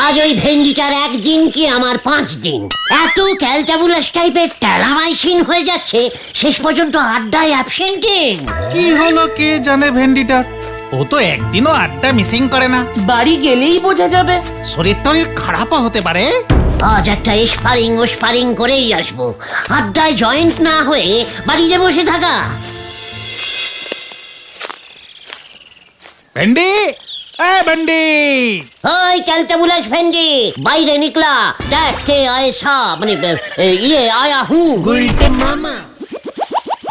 আজ ওই ভেন্ডিটার একদিন কি আমার 5 দিন। এত ক্যালটাবুলাস টাইপের টেলামাইসিন হয়ে যাচ্ছে, শেষ পর্যন্ত আড্ডায় অ্যাবসেন্টিং। কি হলো কে জানে ভেন্ডিটার, ও তো একদিনও আড্ডা মিসিং করে না। বাড়ি গেলেই বোঝা যাবে। শরীর টরীর খারাপও হতে পারে। আজ একটা স্পারিং করেই আসবো, আড্ডায় জয়েন্ট না হয়ে বাড়িতে বসে থাকা। ভেন্ডি, এ ভেন্ডি, ওই ক্যালটাবুলাস ভেন্ডি, বাইরে নিকলা, দেখ কে আয়েসা, মানে আয়া হু। গুলটে মামা।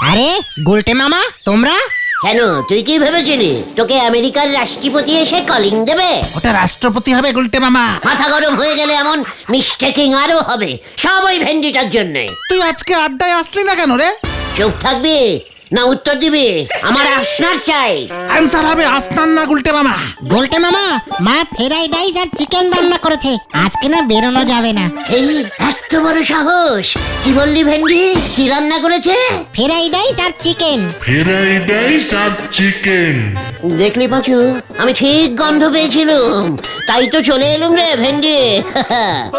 আরে গুলটে মামা, তোমরা কেন, তুই কি ভেবেছিলি তোকে আমেরিকার রাষ্ট্রপতি এসে কলিং দেবে? ওটা রাষ্ট্রপতি হবে গুলটে মামা। মাথা গরম হয়ে গেলে এমন মিস্টেকিং আরো হবে, সব ওই ভেন্ডিটার জন্য। তুই আজকে আড্ডায় আসলি না কেন রে? চুপ থাকবি না উত্তর দিবি? আমার আসনার চাই। অ্যান্সার হবে আসনান না গুলটে মামা। গুলটে মামা, মা ফ্রাইড রাইস আর চিকেন রান্না করেছে, আজকে না বেরোনো যাবে না। এই এত বড় সাহস! কি বললি ভেন্ডি, কি রান্না করেছে? ফ্রাইড রাইস আর চিকেন। ফ্রাইড রাইস আর চিকেন। দেখলি পাঁচু, আমি ঠিক গন্ধ পেয়েছিলাম, তাই তো চলে এলুম রে ভেন্ডি।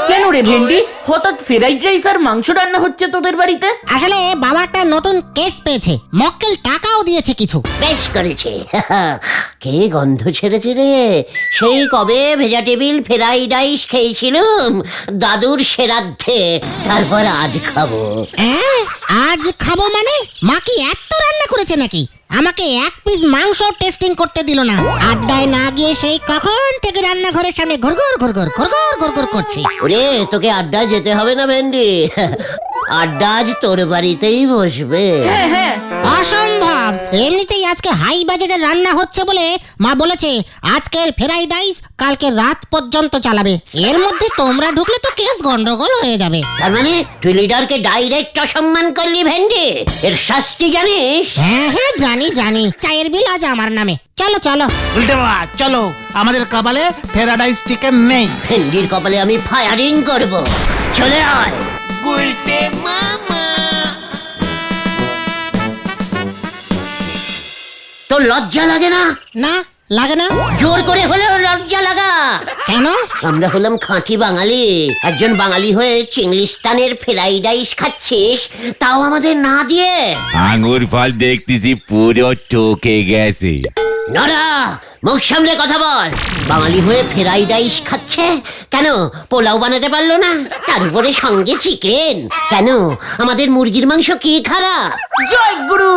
কেন রে ভেন্ডি, হঠাৎ ফ্রাইড রাইস আর মাংস রান্না হচ্ছে তোদের বাড়িতে? আসলে বাবা একটা নতুন কেস পেয়েছে, মক্কেল টাকাও দিয়েছে কিছু। বেশ করেছে। কে গন্ধ ছেড়েছে রে, সেই কবে ভেজা টেবিল ফ্রাইড রাইস খেয়েছিলাম দাদুর শ্রাদ্ধে, তারপর আজ খাবো। আজ খাবো মানে? মা কি এত রান্না করেছে নাকি? আমাকে এক পিস মাংস টেস্টিং করতে দিল না। আড্ডায় না গিয়ে সেই কখন থেকে রান্নাঘরের সামনে ঘুরঘুর করছে। ওরে, তোকে আড্ডা যেতে হবে না ভেন্ডি, আড্ডা আজ তোর বাড়িতেই বসবে। অসম্ভব! এমনিতেই আজকে হাই বাজেটের রান্না হচ্ছে বলে মা বলেছে আজকের ফ্রাইড রাইস কালকে রাত পর্যন্ত চালাবে। এর মধ্যে তোমরা ঢুকলে তো কেস গন্ডগোল হয়ে যাবে। তার মানে তুই লিডারকে ডাইরেক্ট অসম্মান করলি ভেন্ডি, এর শাস্তি জানিস? হ্যাঁ হ্যাঁ, জানি। চায়ের বিল আজ আমার নামে। চলো চলো গুলটে মামা চলো, আমাদের কপালে ফ্রাইড রাইস চিকেন নেই। ভেন্ডির কপালে আমি ফায়ারিং করব, চলে আয়। গুলটে মামা। তোর লজ্জা লাগে না? না লাগে না। জোর করে হলেও লজ্জা লাগা। কেন? আমরা হলাম খাঁটি বাঙালি, একজন বাঙালি হয়ে চিংলিস্তানের ফ্রাইড রাইস খাচ্ছিস, তাও আমাদের না দিয়ে। আঙুর ফল দেখতেছি পুরো ঠকে গেছে। নড়া, মুখ সামলে কথা বল। বাঙালি হয়ে ফ্রাইড রাইস খাচ্ছে, কেন পোলাও বানাতে পারলো না? তার উপরে সঙ্গে চিকেন। কেন আমাদের মুরগির মাংস কি খারাপ? জয় গুরু।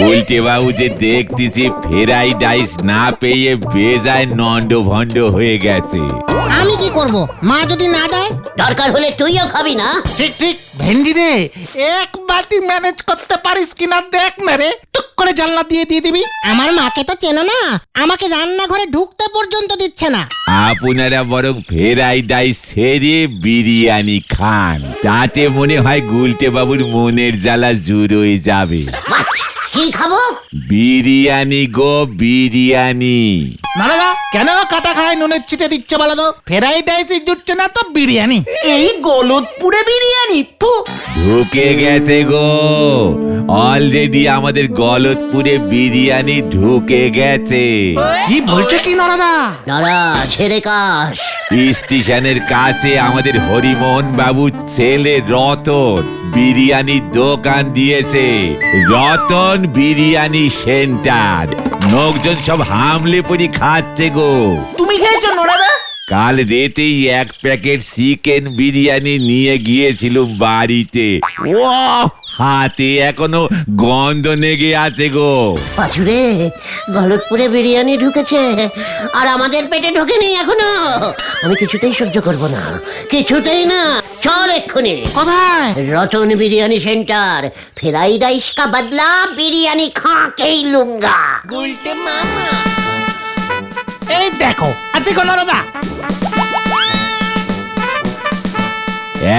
উল্টে বাবু যে দেখতেছি ফ্রাইড রাইস না পেয়ে বেজায় নন্ড ভন্ড হয়ে গেছে। আমি কি করব? মা যদি না দেয়? দরকার হলে তুইও খাবি না? ঠিক ভেন্ডি রে, এক বাটি ম্যানেজ করতে পারিস কিনা দেখ না রে, টুক করে জানলা দিয়ে দিবি। আমার মাকে তো চেনো না, আমাকে রান্নাঘরে ঢুকতে পর্যন্ত দিচ্ছে না। আপনারা বরং ফ্রাইড রাইস ছেড়ে বিরিয়ানি খান, তাতে মনে হয় গুলটে বাবুর মনের জ্বালা জুড়োয় যাবে। কি খাবো? বিরিয়ানি গো, বিরিয়ানি। না, কেন কাটা খায় নুনের চিটে দিচ্ছে বলো তো? ফ্রাইড রাইস জুটছে না তো বিরিয়ানি। এই গলতপুরে বিরিয়ানি, ফু। ঢুকে গেছে গো, অলরেডি আমাদের গলতপুরে বিরিয়ানি ঢুকে গেছে। কি বলছে কি নরদা? দাঁড়া, ছেড়ে কাশ। স্টেশনের কাছে আমাদের হরিমোহন বাবুর ছেলে রতন বিরিয়ানির দোকান দিয়েছে, রতন বিরিয়ানি সেন্টার। লোকজন সব হামলে পড়ি খাচ্ছে গো। তুমি খেয়েছো নোরাদা? কাল রাতেই 1 প্যাকেট চিকেন বিরিয়ানি নিয়ে গিয়েছিলুম বাড়িতে। ও হাতে এখনো গন্ধ লেগে আছে গো। পাঁচুরে, গলতপুরে বিরিয়ানি ঢুকেছে আর আমাদের পেটে ঢোকেনি এখনো। আমি কিছুতেই সহ্য করব না, কিছুতেই না। চল এক্ষুনি। কোথায়? Ratan biryani centre. Fried rice কা বদলা বিরিয়ানি খা কে ही लूंगा। গুলটে মামা। এই দেখো আসি গো নরদা।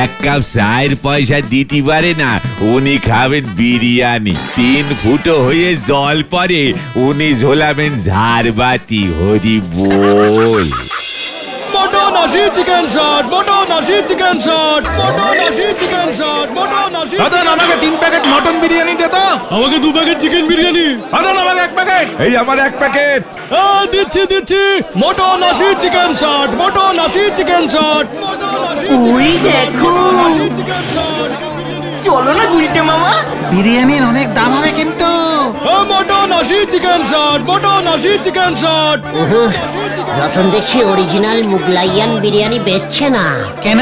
1 কাপ চায়ের পয়সা দিতে পারে না, উনি খাবেন বিরিয়ানি। 3 ফুটো হয়ে জল পরে উনি ঝোলাবেন ঝাড়বাতি। হরি বল। মোটো মটন আশি চিকেন শট, মটন আশি চিকেন শট, মটন আশি চিকেন শট, মটন আশি। দাদা আমাকে 3 প্যাকেট মটন বিরিয়ানি দে তো। আমাকে 2 প্যাকেট চিকেন বিরিয়ানি। দাদা আমাকে 1 প্যাকেট। এই আমার 1 প্যাকেট। দিচ্ছি মটন আশি চিকেন শট, মটন আশি চিকেন শট, মটন আশি। ওই দেখো, চিকেন শট। চলো না গুলটে মামা। বিরিয়ানির অনেক দাম হবে কিন্তু। মটন আশি চিকেন শট, মটন আশি চিকেন শট। রতন দেখছি অরিজিনাল মুগলাইয়ান বিরিয়ানি বেচছে না। কেন?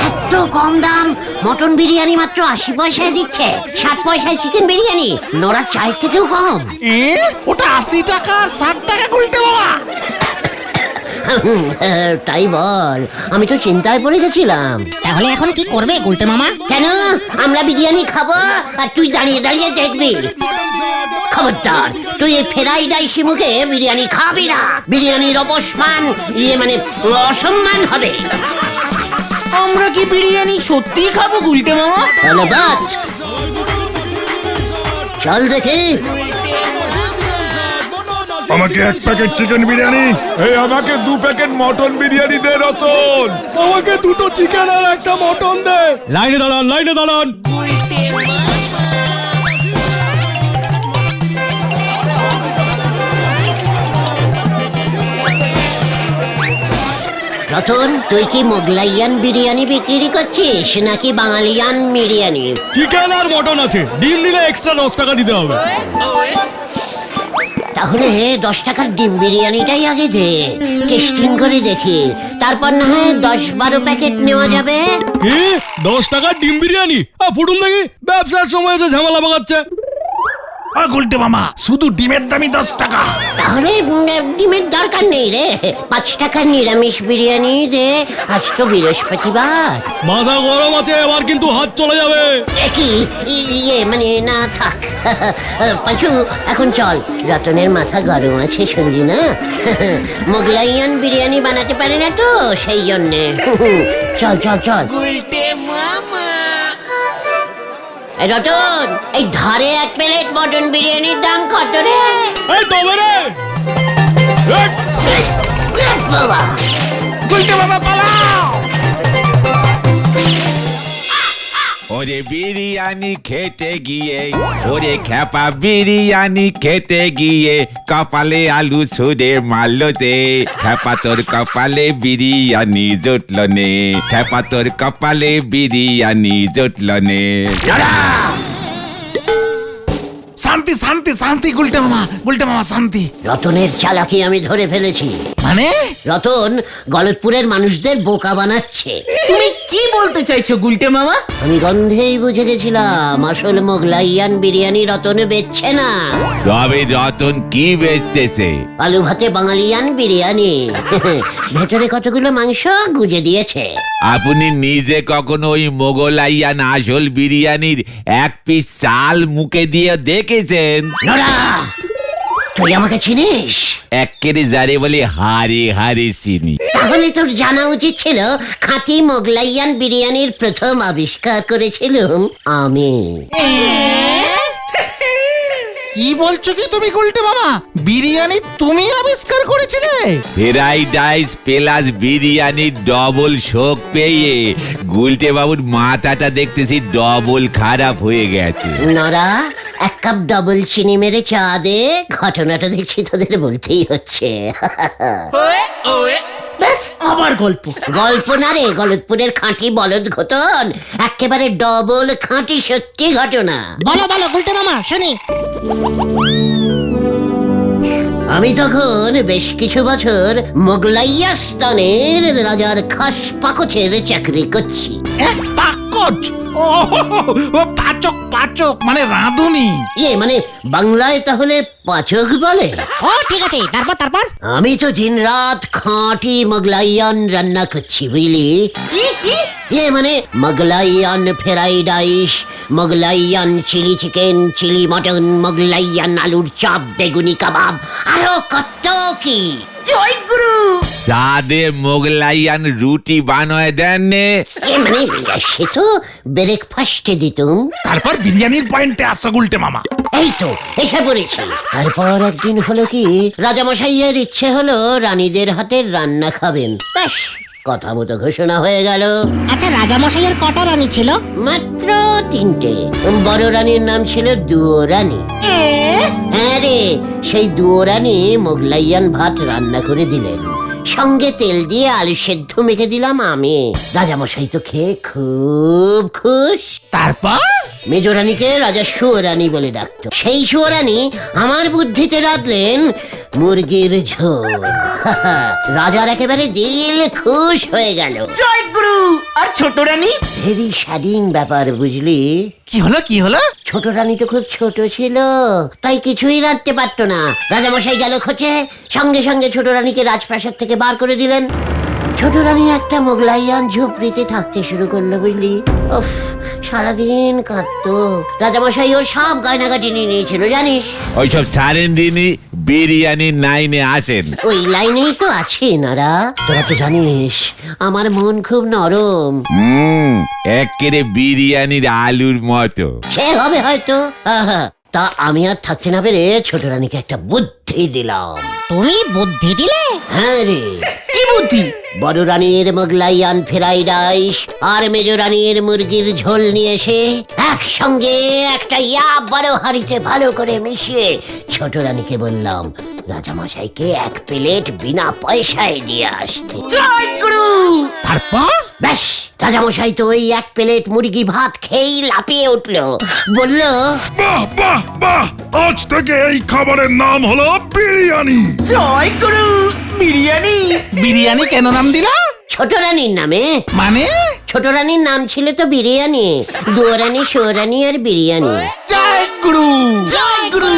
এত কম দাম মটন বিরিয়ানি মাত্র 80 পয়সায় দিচ্ছে। 60 পয়সায় চিকেন বিরিয়ানি, নোরা চায়ের থেকেও কম। ওটা 80 টাকা আর 60 টাকা গুলটে বাবা। তাই বল, আমি তো চিন্তায় পড়ে গেছিলাম। তাহলে এখন কি করবে গুলটে মামা? কেন আমরা বিরিয়ানি খাবো আর তুই দাঁড়িয়ে দাঁড়িয়ে দেখবি? খবরদার, তুই এই ফেরাই ডাইসি মুখে বিরিয়ানি খাবি না। বিরিয়ানির অপমান, মানে অসম্মান হবে। আমরা কি বিরিয়ানি সত্যি খাবো গুলটে মামা? হলো বাত, চল দেখি। আমাকে 1 প্যাকেট চিকেন বিরিয়ানি। এই আমাকে 2 প্যাকেট মটন বিরিয়ানি দে রতন। আমাকে 2টো চিকেন আর 1টা মটন দে। লাইনে দাঁড়ান, লাইনে দাঁড়ান। রতন, তুই কি মোগলাইয়ান বিরিয়ানি বিক্রি করছিস নাকি বাঙালিয়ান বিরিয়ানি? চিকেন আর মটন আছে, ডিম নিলে এক্সট্রা 10 টাকা দিতে হবে। তাহলে 10 টাকার ডিম বিরিয়ানিটাই আগে দে, টেস্টিং করে দেখি, তারপর না হয় 10-12 প্যাকেট নেওয়া যাবে। কি 10 টাকার ডিম বিরিয়ানি? ফুটুন দেখি, ব্যবসার সময় এসে ঝামেলা পাকাচ্ছে। গুলটে মামা, শুধু ডিমের দামই 10 টাকা। তাহলে ডিমের দরকার নেই রে, 5 টাকার নিরামিষ বিরিয়ানি দে। আজ তো বৃহস্পতিবার। মাথা গরম আছে, এবার কিন্তু হাত চলে যাবে। কি মানে না থাক। পাঁচু, এখন চল, রতনের মাথা গরম আছে শুনলি না? মোগলাইয়ান বিরিয়ানি বানাতে পারে না তো, সেই জন্যে। চল চল চল। এই রতন, এই ধারে 1 প্লেট মটন বিরিয়ানির দাম কত রে? এই তবে রে, বাবা, গুলটে মামা পালাও। ওরে বিরিয়ানি খেতে গিয়ে, ওরে খ্যাপা বিরিয়ানি খেতে গিয়ে কপালে আলু ছুঁড়ে মারলোতে। খ্যাপা তোর কপালে বিরিয়ানি জুটল নে, খ্যাপা তোর কপালে বিরিয়ানি জুটল নে। শান্তি শান্তি শান্তি গুলটে মামা শান্তি। রতনের চালাকি আমি ধরে ফেলেছি। মানে? রতন গলতপুরের মানুষদের বোকা বানাচ্ছে। তুমি কি বলতে চাইছো গুলটে মামা? আমি গন্ধেই বুঝে গেছিলাম আসল মোগলাইয়ান বিরিয়ানি রতনে বেচছে না। তবে রতন কি বেচতেছে? আলু ভাতে বাঙালিয়ান বিরিয়ানি। ভেতরে কতগুলো মাংস গুজে দিয়েছে। আপনি নিজে কখনো ওই মোগলাইয়ান আসল বিরিয়ানির 1 পিস চাল মুখে দিয়ে দেখেছেন? নোরা, তুই আমাকে চিনিস? একেরে যারে বলে হারে হারে চিনি। তাহলে তোর জানা উচিত ছিল খাঁটি মোগলাইয়ান বিরিয়ানির প্রথম আবিষ্কার করেছিলাম আমি। কি বলছো কি তুমি গুলটে মামা? বিরিয়ানি তুমি আবিষ্কার করেছিলে? ফ্রাইড রাইস প্লাস বিরিয়ানির ডবল শোক পেয়ে গুলটে বাবুর মাথাটা দেখতেছি ডবল খারাপ হয়ে গেছে। নরা, 1 কাপ ডবল চিনি মেরে চা দে। ঘটনাটা দেখছি তোদের বলতেই হচ্ছে। ব্যাস, আবার গল্প। গল্প না রে, গলতপুরের খাঁটি বলদ ঘটন, একেবারে ডবল খাঁটি সত্যি ঘটনা। বলো বলো গুলটে মামা, শুনি। আমি তখন বেশ কিছু বছর মোগলাইয়াস্তানের রাজার খাস পাকচের চাকরি করছি। পাকচ? ও পাচক মানে রাঁধুনি। মানে বাংলায় তাহলে পাচক বলে। ও ঠিক আছে, তারপর? আমি তো দিনরাত খাঁটি মোগলাইয়ান রান্না করছি, বুঝলি? কি? মানে মোগলাইয়ান ফ্রাইড রাইস, মোগলাইয়ান চিলি চিকেন, চিলি মটন, মোগলাইয়ান আলুর চপ, বেগুনি কাবাব, আরো কত কি। জয় গুরু। সাদে মোগলাইয়ান রুটি বানায় দেন নে। মানে সে তো ব্রেকফাস্টে দিতুম। তারপর বিরিয়ানির পয়েন্টে আসো গুলটে মামা। এই তো এসে পড়েছি। তারপর একদিন হলো কি, রাজামশাইয়ের ইচ্ছে হলো রানীদের হাতের রান্না খাবেন। ব্যাস কথা মতো ঘোষণা হয়ে গেল। আচ্ছা রাজামশাইয়ের কটা রানী ছিল? মাত্র 3টে। বড় রানীর নাম ছিল দুয়োরানী। হ্যাঁ রে, সেই দুয়োরানী মোগলাইয়ান ভাত রান্না করে দিলেন, সঙ্গে তেল দিয়ে আলু সেদ্ধ মেখে দিলাম আমি। রাজামশাই তো খেয়ে খুব খুশ। তারপর মেজরানীকে রাজা সুয়োরানী বলে ডাকতো। সেই সুয়োরানী আমার বুদ্ধিতে রাঁধলেন মুরগির ঝোল। রাজার একেবারে দিল খুশ হয়ে গেল। জয় গুরু। আর ছোট রানী? ভেরি স্যাডিং ব্যাপার, বুঝলি? কি হলো কি হলো? ছোট রানী তো খুব ছোট ছিল, তাই কিছুই রাঁধতে পারতো না। রাজামশাই গেল খোঁজে, সঙ্গে সঙ্গে ছোট রানীকে রাজপ্রাসাদ থেকে বার করে দিলেন। ছোট রানী একটা মোগলাইয়ান ঝুপড়িতে থাকতে শুরু করলো, বুঝলি? উফ, সারাদিন কাঁদতো। রাজামশাই ওর সব গয়নাগাটি নিয়ে নিয়েছিল, জানিস? ওইসব সারেন দিনই বিরিয়ানি 9-এ আসেন। ওই লাইনেই তো আছে নারা। তোরা তো জানিস আমার মন খুব নরম। একেবারে বিরিয়ানির আলুর মতো। সে হবে হয়তো। আহা, তা আমি আর থাকতে না পেরে ছোট রানীকে একটা বুদ্ধি দিলাম। তুমি বুদ্ধি দিলে? হ্যাঁ রে। কি বুদ্ধি? বড় রানীর মোগলাইয়ান ফ্রাইড রাইস আর মেজ রানীর মুরগির ঝোল নিয়ে এসে একসঙ্গে একটা বড় হাঁড়িতে ভালো করে মিশিয়ে ছোট রানীকে বললাম রাজামশাইকে 1 প্লেট বিনা পয়সায় দিয়ে আসতে। জয় গুরু। তারপর ব্যাস, রাজামশাই তো ওই 1 প্লেট মুরগি ভাত খেয়েই লাফিয়ে উঠলো, বলল, বাহ বাহ বাহ, আজ থেকে এই খাবারের নাম হলো বিরিয়ানি। জয় গুরু। বিরিয়ানি? বিরিয়ানি কেন নাম দিলা? ছোট রানীর নামে। মানে? ছোট রানীর নাম ছিল তো বিরিয়ানি, দুয়োরানী, সুয়োরানী আর বিরিয়ানি। জয় গুরু। জয় গুরু।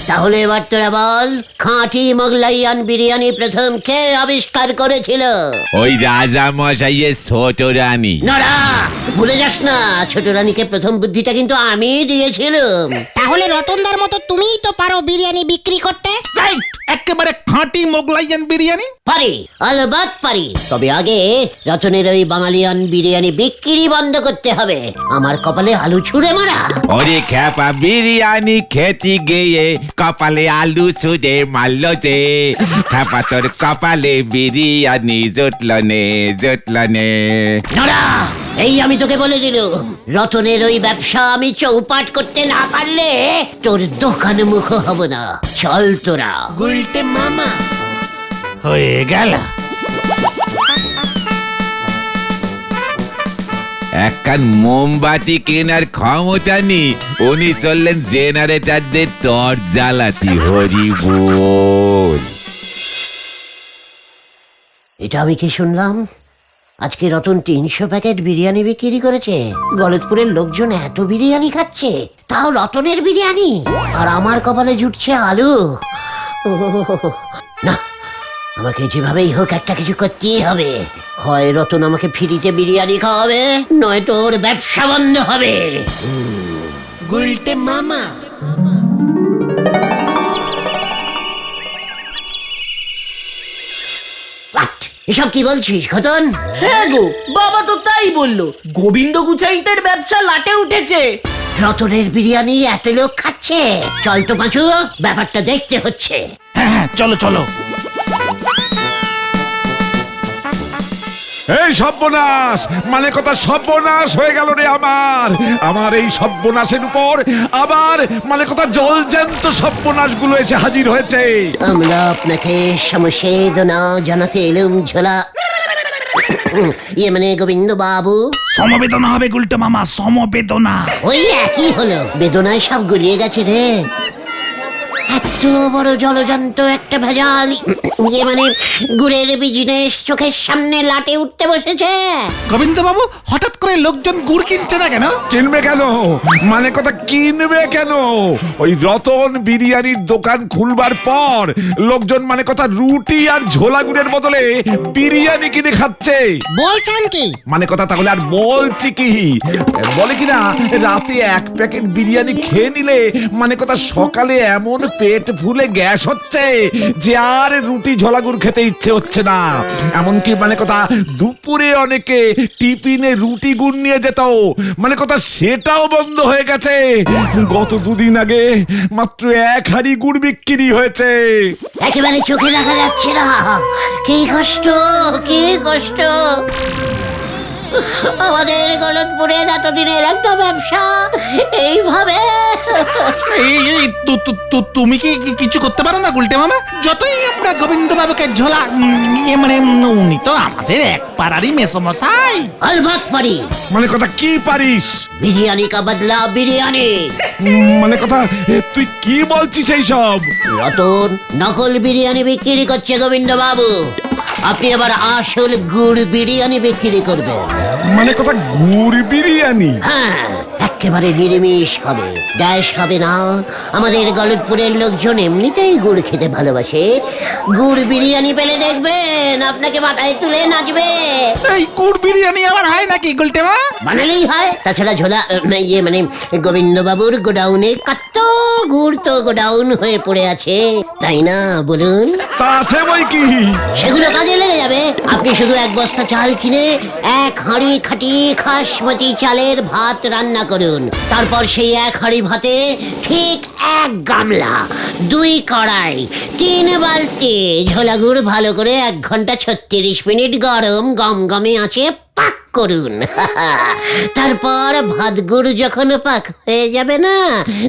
তাহলে এবার তোরা বল, খাঁটি মোগলাইয়ান বিরিয়ানি প্রথম কে আবিষ্কার করেছিল? ওই রাজা মশাইয়ের ছোট রানী। নড়া, ভুলে যাস না, ছোট রানীকে প্রথম বুদ্ধিটা কিন্তু আমি দিয়েছিলাম। তাহলে রতনদার মতো তুমিই তো পারো বিরিয়ানি বিক্রি করতে। রাইট, একেবারে খাঁটি মোগলাইয়ান বিরিয়ানি। পারি, আলবাত পারি। তবে আগে রতনের ওই বাঙালিয়ান বিরিয়ানি বিক্রি বন্ধ করতে হবে। আমার কপালে আলু ছুঁড়ে মারা। ওরে খ্যাপা, বিরিয়ানি খেতে গিয়ে কপালে আলু ছুঁড়ে মারল যে। খ্যাপা তোর কপালে বিরিয়ানি জুটল নে। নড়া, এই আমি তোকে বলে দিলুম, রতনের ওই ব্যবসা আমি চৌপাট করতে না পারলে তোর দোকান মুখ হব না। চল তোরা। গুলটে মামা হয়ে গেল। একখান মোমবাতি কেনার ক্ষমতা নেই, উনি চললেন জেনারেটরদের টর্চ জ্বালাতি। হরি বল। এটা আমি কি শুনলাম? আজকে রতন 300 প্যাকেট বিরিয়ানি বিক্রি করেছে। গলতপুরের লোকজন এত বিরিয়ানি খাচ্ছে, তাও রতনের বিরিয়ানি, আর আমার কপালে জুটছে আলু। না, আমাকে যেভাবেই হোক একটা কিছু করতেই হবে। হয় রতন আমাকে ফ্রিতে বিরিয়ানি খাওয়াবে, নয়তো ওর ব্যবসা বন্ধ হবে। গুলটে মামা। What? এসব কি বলছিস খতন? হ্যাঁ গো, বাবা তো তাই বললো। গোবিন্দ গুচাইতের ব্যবসা লাটে উঠেছে। রতনের বিরিয়ানি এত লোক খাচ্ছে। চল তো পাঁচু, ব্যাপারটা দেখতে হচ্ছে। হ্যাঁ হ্যাঁ, চলো চলো। এই সর্বনাশ, মানে কথা সর্বনাশ হয়ে গেল রে আমার এই সর্বনাশের উপর আবার মানে কথা জলজ্যান্ত সর্বনাশ গুলো এসে হাজির হয়েছে। আমরা আপনাকে সমবেদনা জানাতে এলুম ঝোলা। মানে গোবিন্দ বাবু। সমবেদনা হবে গুলটে মামা, সমবেদনা। ওই একই হলো, বেদনায় সব গুলিয়ে গেছে রে। এত বড় জলজান্ত একটা ভেজাল মানে গুড়ের বিজনেস চোখের সামনে লাটে উঠতে বসেছে। গোবিন্দ বাবু, হঠাৎ করে লোকজন গুড় কিনছে না কেন? কিনবে কেন? মানে কথা কিনবে কেন? ওই রতন বিরিয়ানির দোকান খুলবার পর লোকজন মানে কথা রুটি আর ঝোলা গুড়ের বদলে বিরিয়ানি কিনে খাচ্ছে। বলছেন কি? মানে কথা তাহলে আর বলছি কি, বলে কিনা রাতে 1 প্যাকেট বিরিয়ানি খেয়ে নিলে মানে কথা সকালে এমন পেট ফুলে গ্যাস হচ্ছে যে আর রুটি ঝোলাগুড় খেতে ইচ্ছে হচ্ছে না। এমনকি মানে কথা দুপুরে অনেকে টিফিনে রুটি গুড় নিয়ে যেত, মানে কথা সেটাও বন্ধ হয়ে গেছে। গত দুদিন আগে মাত্র 1 হাঁড়ি গুড় বিক্রি হয়েছে। একেবারে চোখে দেখা যাচ্ছে না। কি কষ্ট, কি কষ্ট। আমাদের গলতপুরের এতদিনের একটা ব্যবসা এইভাবে। তুমি কি কিছু করতে পারো না গুলটে মামা? যতই আমরা গোবিন্দ বাবুকে ঝোলা মানে উনি তো আমাদের এক পাড়ারই মেসমশাই। অলবৎ পারি। মানে কথা কি পারিস? বিরিয়ানি কা বদলা বিরিয়ানি। মানে কথা তুই কি বলছিস এই সব? রতন নকল বিরিয়ানি বিক্রি করছে গোবিন্দ বাবু, আপনি আবার আসল গুড় বিরিয়ানি বিক্রি করবেন। মানে কথা গুড় বিরিয়ানি? হ্যাঁ, একেবারে নিরামিষ হবে, গ্যাস হবে না। আমাদের গলতপুরের লোকজন এমনিতেই গুড় খেতে ভালোবাসে। গুড় বিরিয়ানি পেলে দেখবেন আপনাকে মাথায় তুলে নাচবে। এই গুড় বিরিয়ানি আবার হয় নাকি গুলটে মামা? বানালেই হয়। তাছাড়া ঝোলা মানে গোবিন্দ বাবুর গোডাউনে কত গুড় তো গোডাউন হয়ে পড়ে আছে, তাই না বলুন? তা আছে বই কি? সেগুলো কাজে লেগে যাবে। আপনি শুধু 1 বস্তা চাল কিনে 1 হাঁড়ি খাঁটি খাসমতি চালের ভাত রান্না করুন। তারপর সেই 1 হাঁড়ি ভাতে ঠিক 1 গামলা, 2 কড়াই, 3 বালতি ঝোলা গুড় ভালো করে 1 ঘন্টা 36 মিনিট গরম গমগমে আঁচে পাক করুন। তারপর ভাত গুড় যখন পাক হয়ে যাবে না,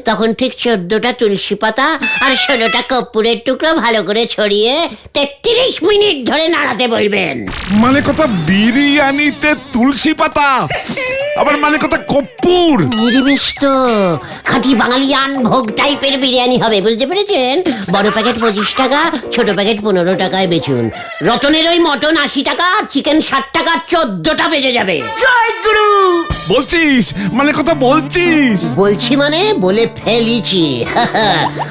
তখন ঠিক 14টা তুলসী পাতা আর 16টা কর্পূরের টুকরো ভালো করে ছড়িয়ে 33 মিনিট ধরে নাড়াতে বলবেন। মানে কথা বিরিয়ানিতে তুলসী পাতা, আবার মানে কথা কর্পূর? নিরামিষ তো, খাঁটি বাঙালিয়ান ভোগ টাইপের বিরিয়ানি হবে, বুঝতে পেরেছেন? বড় প্যাকেট 25 টাকা, ছোট প্যাকেট 15 টাকায় বেচুন। রতনের ওই মটন 80 টাকা, চিকেন 60 টাকা, 14টা বেজে যাবে। জয় গুরু। বলছিস? মানে কথা বলছিস? বলছি মানে বলে ফেলিছি।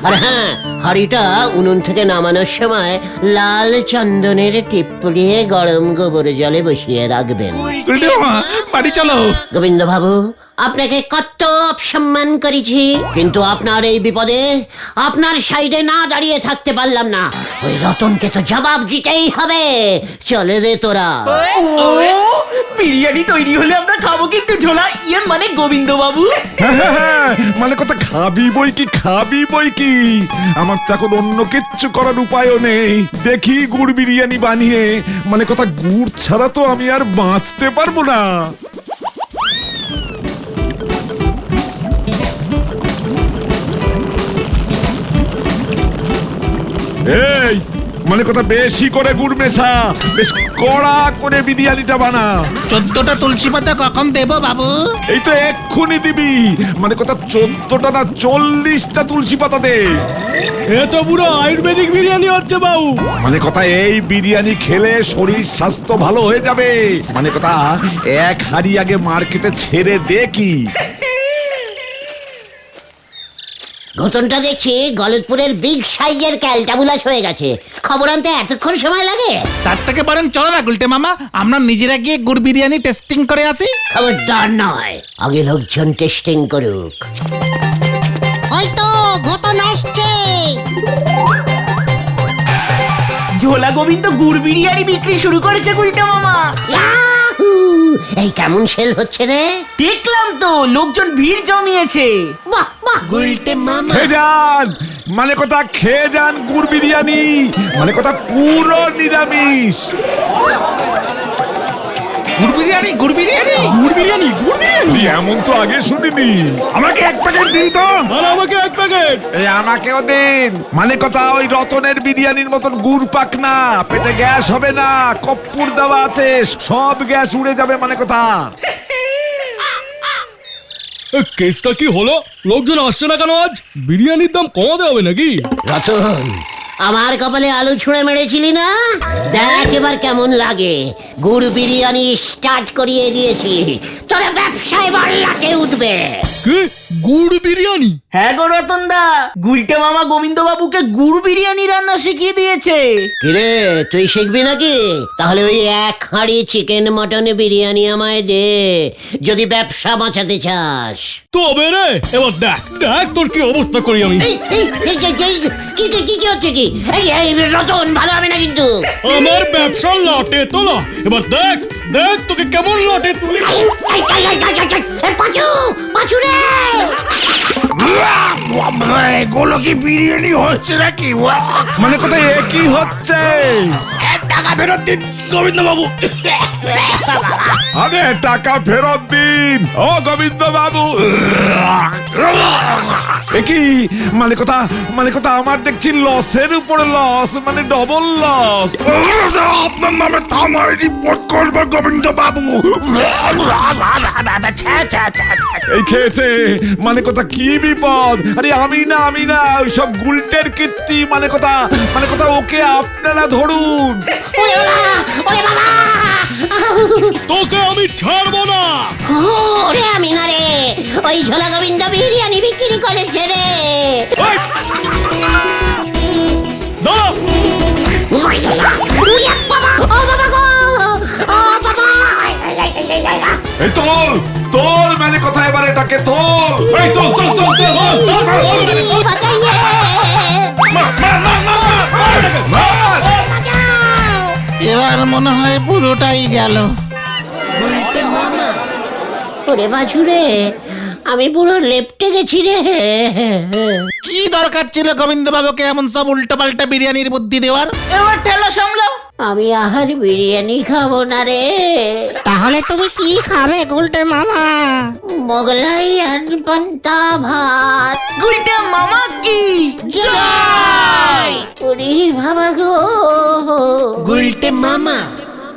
আর হ্যাঁ, হাঁড়িটা উনুন থেকে নামানোর সময় লাল চন্দনের টিপ পরিয়ে গরম গোবর জলে বসিয়ে রাখবেন। গুলটে মামা বাড়ি চলো। গোবিন্দ বাবু, আপনাকে কত অপসম্মান করেছি, কিন্তু আপনার এই বিপদে আপনার সাইডে না দাঁড়িয়ে থাকতে পারলাম না। ওই রতনকে তো জবাব দিতেই হবে। চলে রে তোরা। ও বিরিয়ানি তৈরি হলে আমরা খাবো কিন্তু ঝোলা, মানে গোবিন্দ বাবু। হ্যাঁ, মানে কথা খাবি বই কি, খাবি বই কি। আমার তো এখন অন্য কিচ্ছু করার উপায়ও নেই। দেখি গুড় বিরিয়ানি বানিয়ে, মানে কথা গুড় ছাড়া তো আমি আর বাঁচতে পারবো না। এই মানে কথা বেশি করে গুড় মেশা, বেশ কড়া করে বিরিয়ানিটা বানা। 14টা তুলসী পাতা কখন দেবো বাবু? এই তো এক্ষুনি দিবি। মানে কথা 14টা না 40টা তুলসী পাতা দে। এ তো পুরো আয়ুর্বেদিক বিরিয়ানি হচ্ছে বাবু। মানে কথা এই বিরিয়ানি খেলে শরীর স্বাস্থ্য ভালো হয়ে যাবে। মানে কথা 1 হাঁড়ি আগে মার্কেটে ছেড়ে দে কি। ঘটনটা দেখছি গলতপুরের বিগ সাইজের ক্যালটাবুলাস হয়ে গেছে। খবর আনতে এতক্ষণ সময় লাগে? তার থেকে বরং চলো না গুলটে মামা, আমরা নিজেরা গিয়ে গুড় বিরিয়ানি টেস্টিং করে আসি। খবরদার নয়, আগে লোকজন টেস্টিং করুক। ওই তো ঘটন আসছে। ঝোলা গোবিন্দ গুড় বিরিয়ানি বিক্রি শুরু করেছে গুলটে মামা। ইয়াহু! এই কেমন সেল হচ্ছে রে? দেখলাম তো, লোকজন ভিড় জমিয়েছে। বাহ বাহ। গুলটে মামা খেয়ে যান, মানে কথা খেয়ে যান গুড় বিরিয়ানি। মানে কথা পুরো নিরামিষ। গুড় বিরিয়ানি, গুড় বিরিয়ানি, গুড় বিরিয়ানি, গুড় বিরিয়ানি। তুই এমন তো আগে শুনিনি। আমাকে 1 প্যাকেট দিন তো। আর আমাকে 1 প্যাকেট। এই আমাকেও দিন। মানে কথা ওই রতনের বিরিয়ানির মতন গুড় পাক না, পেটে গ্যাস হবে না, কর্পূর দেওয়া আছে, সব গ্যাস উড়ে যাবে। মানে কথা কেসটা কি হলো? লোকজন আসছে না কেন আজ? বিরিয়ানির দাম কমাতে হবে নাকি? রতন, আমার কপালে আলু ছুঁড়ে মেরেছিলি না? দেখ এবার কেমন লাগে। গুড় বিরিয়ানি স্টার্ট করিয়ে দিয়েছি, তোরা ব্যবসায় এবার লাটে উঠবে। কি গুড় বিরিয়ানি? হ্যাঁ গো রতন দা, গুলটে মামা গোবিন্দ বাবুকে গুড় বিরিয়ানি রান্না শিখিয়ে দিয়েছে। কিরে তুই শিখবি নাকি? তাহলে ওই এক হাঁড়ি চিকেন মটন বিরিয়ানি আমায় দে, যদি ব্যবসা বাঁচাতে চাস। তবে রে, এবার দেখ দেখ তোর কি অবস্থা করি আমি। কি হচ্ছে কি? এই রতন, ভালো হবে না কিন্তু। আমার ব্যবসা লাটে তোলা, এবার দেখ দেখ তোকে কেমন লাটে তুলি। পাঁচু রে! এগুলো কি বিরিয়ানি হচ্ছে নাকি? মানে কথা এ কি হচ্ছে? টাকা ফেরত দিন গোবিন্দ বাবু। আরে টাকা ফেরত দিন ও গোবিন্দ বাবু। এ কি মানে কথা আমার দেখছি লসের উপর লস, মানে ডবল লস। আপনার নামে থানায় রিপোর্ট করবো গোবিন্দ বাবু। এই খেয়েছে মানে কথা কি বিপদ? আরে আমি না ওইসব গুলটের কীর্তি, মানে কথা ওকে আপনারা ধরুন। ওরে বাবা! তোকে আমি ছাড়বো না। ওরে আমি না রে, ওই ঝোলা গোবিন্দ বিরিয়ানি বিক্রি করেছে রে। এই! দাঁড়া! উড়িয়া বাবা! ও বাবা গো! ও বাবা! এই তোল মানে কথা, এবার এটাকে তোল। এই তোল। এই বাঁচাইয়ে! বাঁচাও! এবার মনে হয় পুরোটাই গেল। ওরে বাছুরে, আমি পুরো লেপটে গেছি রে। কি দরকার ছিল গোবিন্দ বাবুকে এমন সব উল্টো পাল্টা বিরিয়ানির বুদ্ধি দেওয়ার? এবার ঠেলা সামলাও। আমি আহার বিরিয়ানি খাবো না রে। তাহলে তুমি কি খাবে গুলটে মামা? মোগলাই আর পান্তা ভাত। গুলটে মামা কি ওরে বাবা গো! গুলটে মামা